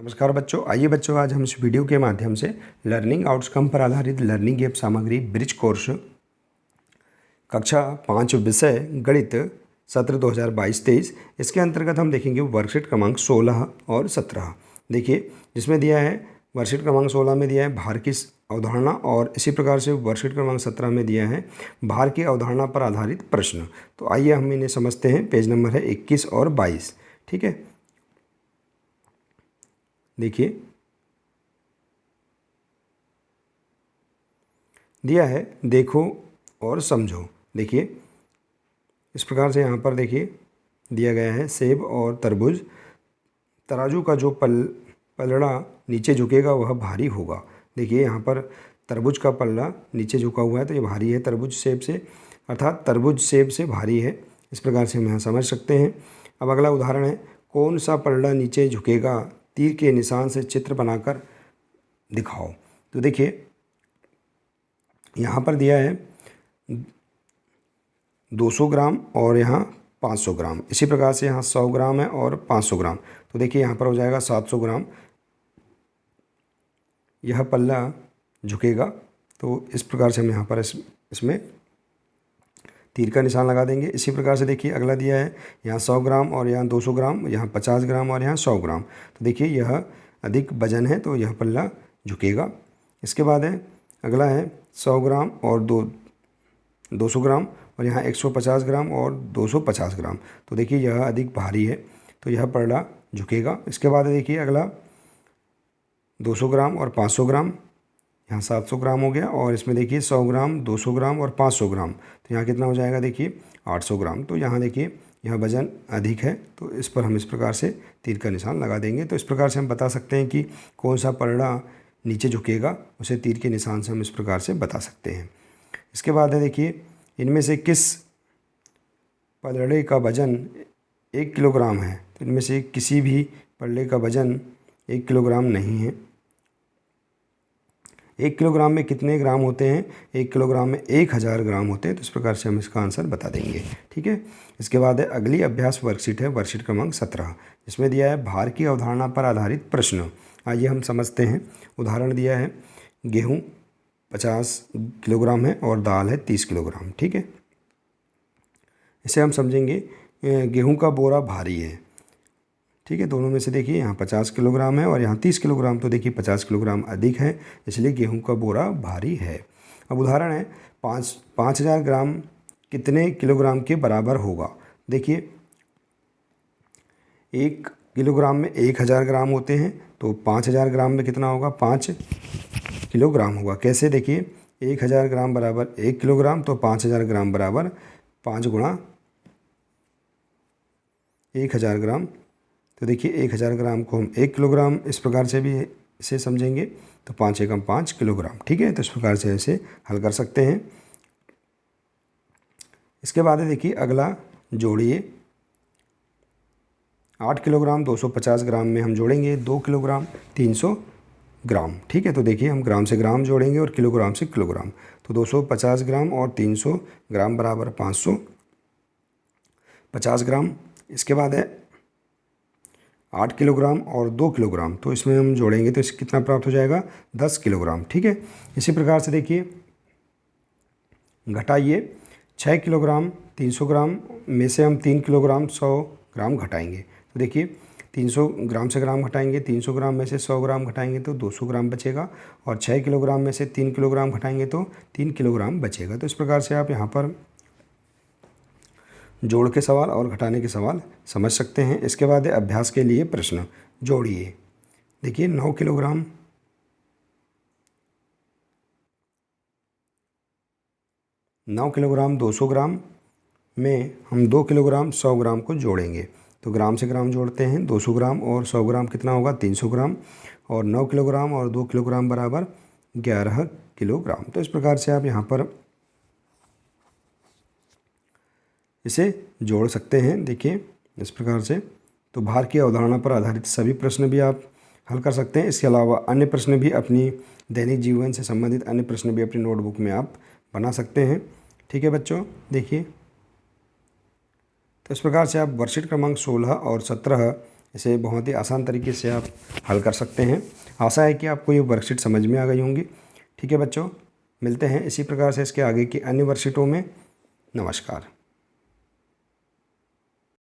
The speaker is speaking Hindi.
नमस्कार बच्चों, आइए बच्चों आज हम इस वीडियो के माध्यम से लर्निंग आउटकम पर आधारित लर्निंग ऐप सामग्री ब्रिज कोर्स कक्षा 5 विषय गणित सत्र 2022-23 इसके अंतर्गत हम देखेंगे वर्कशीट क्रमांक 16 और 17। देखिए जिसमें दिया है वर्कशीट क्रमांक 16 में दिया है भार की अवधारणा और इसी प्रकार से वर्कशीट क्रमांक 17 में दिया है भार की अवधारणा पर आधारित प्रश्न। तो आइए हम इन्हें समझते हैं। पेज नंबर है 21 और 22। ठीक है, देखिए दिया है देखो और समझो। देखिए इस प्रकार से यहाँ पर देखिए दिया गया है सेब और तरबूज, तराजू का जो पलड़ा नीचे झुकेगा वह भारी होगा। देखिए यहाँ पर तरबूज का पल्ला नीचे झुका हुआ है तो ये भारी है तरबूज सेब से, अर्थात तरबूज सेब से भारी है। इस प्रकार से हम यहाँ समझ सकते हैं। अब अगला उदाहरण है कौन सा पलड़ा नीचे झुकेगा, तीर के निशान से चित्र बनाकर दिखाओ। तो देखिए यहाँ पर दिया है 200 ग्राम और यहाँ 500 ग्राम, इसी प्रकार से यहाँ 100 ग्राम है और 500 ग्राम। तो देखिए यहाँ पर हो जाएगा 700 ग्राम। यह पल्ला झुकेगा तो इस प्रकार से हम यहाँ पर इसमें तीर का निशान लगा देंगे। इसी प्रकार से देखिए अगला दिया है यहाँ 100 ग्राम और यहाँ 200 ग्राम, यहाँ 50 ग्राम और यहाँ 100 ग्राम। तो देखिए यह अधिक वजन है तो यह पल्ला झुकेगा। इसके बाद है अगला है 100 ग्राम और 200 ग्राम और यहाँ 150 ग्राम और 250 ग्राम। तो देखिए यह अधिक भारी है तो यह पल्ला झुकेगा। इसके बाद देखिए अगला 200 ग्राम और 500 ग्राम, यहाँ 700 ग्राम हो गया और इसमें देखिए 100 ग्राम 200 ग्राम और 500 ग्राम, तो यहाँ कितना हो जाएगा देखिए 800 ग्राम। तो यहाँ देखिए यह वजन अधिक है तो इस पर हम इस प्रकार से तीर का निशान लगा देंगे। तो इस प्रकार से हम बता सकते हैं कि कौन सा पलड़ा नीचे झुकेगा, उसे तीर के निशान से हम इस प्रकार से बता सकते हैं। इसके बाद है देखिए इनमें से किस पलड़े का वजन 1 किलोग्राम है। तो इनमें से किसी भी पलड़े का वजन 1 किलोग्राम नहीं है। 1 किलोग्राम में कितने ग्राम होते हैं? 1 किलोग्राम में 1000 ग्राम होते हैं। तो इस प्रकार से हम इसका आंसर बता देंगे। ठीक है, इसके बाद है अगली अभ्यास वर्कशीट है वर्कशीट क्रमांक 17, जिसमें दिया है भार की अवधारणा पर आधारित प्रश्न। आइए हम समझते हैं। उदाहरण दिया है गेहूँ 50 किलोग्राम है और दाल है 30 किलोग्राम। ठीक है, इसे हम समझेंगे। गेहूँ का बोरा भारी है। ठीक है, दोनों में से देखिए यहाँ 50 किलोग्राम है और यहाँ 30 किलोग्राम, तो देखिए 50 किलोग्राम अधिक है इसलिए गेहूं का बोरा भारी है। अब उदाहरण है 5000 ग्राम कितने किलोग्राम के बराबर होगा। देखिए 1 किलोग्राम में 1000 ग्राम होते हैं तो 5000 ग्राम में कितना होगा? 5 किलोग्राम होगा। कैसे? देखिए 1000 ग्राम बराबर 1 किलोग्राम, तो 5000 ग्राम बराबर 5 गुणा 1000 ग्राम। तो देखिए 1000 ग्राम को हम 1 किलोग्राम इस प्रकार से भी इसे समझेंगे तो 5 एकम 5 किलोग्राम। ठीक है, तो इस प्रकार से इसे हल कर सकते हैं। इसके बाद देखिए अगला जोड़िए 8 किलोग्राम 250 ग्राम में हम जोड़ेंगे 2 किलोग्राम 300 ग्राम। ठीक है, तो देखिए हम ग्राम से ग्राम जोड़ेंगे और किलोग्राम से किलोग्राम, तो 250 ग्राम और 300 ग्राम बराबर 550 ग्राम। इसके बाद है 8 किलोग्राम और 2 किलोग्राम, तो इसमें हम जोड़ेंगे तो इससे कितना प्राप्त हो जाएगा? 10 किलोग्राम। ठीक है, इसी प्रकार से देखिए घटाइए 6 किलोग्राम 300 ग्राम में से हम 3 किलोग्राम 100 ग्राम घटाएंगे। तो देखिए 300 ग्राम से ग्राम घटाएंगे, 300 ग्राम में से 100 ग्राम घटाएंगे तो 200 ग्राम बचेगा और 6 किलोग्राम में से 3 किलोग्राम घटाएंगे तो 3 किलोग्राम बचेगा। तो इस प्रकार से आप यहाँ पर जोड़ के सवाल और घटाने के सवाल समझ सकते हैं। इसके बाद अभ्यास के लिए प्रश्न जोड़िए। देखिए 9 किलोग्राम 200 ग्राम में हम 2 किलोग्राम 100 ग्राम को जोड़ेंगे। तो ग्राम से ग्राम जोड़ते हैं, 200 ग्राम और 100 ग्राम कितना होगा? 300 ग्राम और 9 किलोग्राम और 2 किलोग्राम बराबर 11 किलोग्राम। तो इस प्रकार से आप यहाँ पर इसे जोड़ सकते हैं। देखिए इस प्रकार से तो भार की अवधारणा पर आधारित सभी प्रश्न भी आप हल कर सकते हैं। इसके अलावा अन्य प्रश्न भी अपनी दैनिक जीवन से संबंधित अन्य प्रश्न भी अपनी नोटबुक में आप बना सकते हैं। ठीक है बच्चों, देखिए तो इस प्रकार से आप वर्कशीट क्रमांक 16 और 17 इसे बहुत ही आसान तरीके से आप हल कर सकते हैं। आशा है कि आपको ये वर्कशीट समझ में आ गई होंगी। ठीक है बच्चों, मिलते हैं इसी प्रकार से इसके आगे की अन्य वर्कशीटों में। नमस्कार।